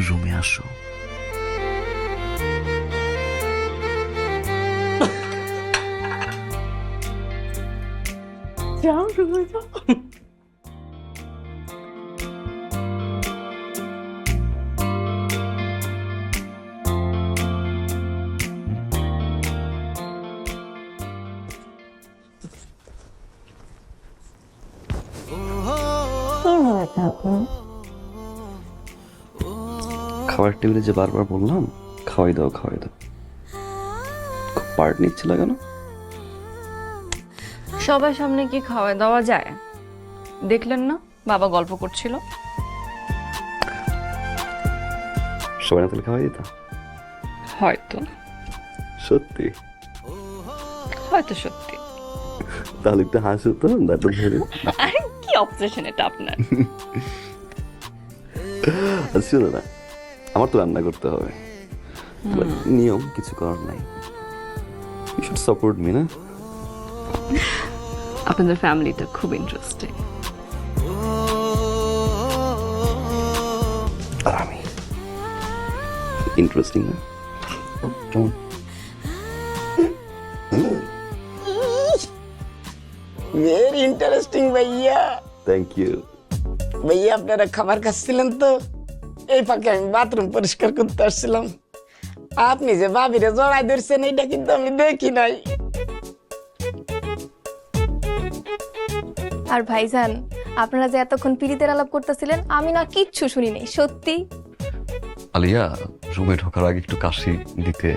রুমে আসো। যাও রুমে যাও। খাবার টেবিলে যে বারবার বললাম খাওয়াই দাও খাওয়াই দাও, খুব পার্ট নিচ্ছিল কেন? সবার সামনে কি খাওয়া দাওয়া যায়? দেখলেন না বাবা গল্প করছিল। সবাই না তাহলে খাওয়াই দিতা? হয়তো সত্যি? হয়তো সত্যি। তাহলে একটু হাসো তো, দাঁতটা ধরে। আরে কি অবসেশন এটা আপনার? শোনো না, আমার তো রান্না করতে হবে, But নিয়ম, কিছু করার নাই। ইউ শুড সাপোর্ট মি না? আপনাদের ফ্যামিলিটা খুব ইন্টারেস্টিং। আর আমি ইন্টারেস্টিং না? কেমন? ভেরি ইন্টারেস্টিং ভাইয়া। Thank you. ভাইয়া আপনারা খাবার খাচ্ছিলেন তো, এই ফাঁকে আমি বাথরুম পরিষ্কার করতে আসছিলাম। আপনি যে ভাবিরে জড়াই ধরছেন এটা কিন্তু আমি দেখি নাই। আর ভাইজান, আপনারা যে এতক্ষণ পিরিতের আলাপ করতেছিলেন আমি না কিচ্ছু শুনি নাই, সত্যি। আলিয়া, রুমে ঢোকার আগে একটু কাশি দিতে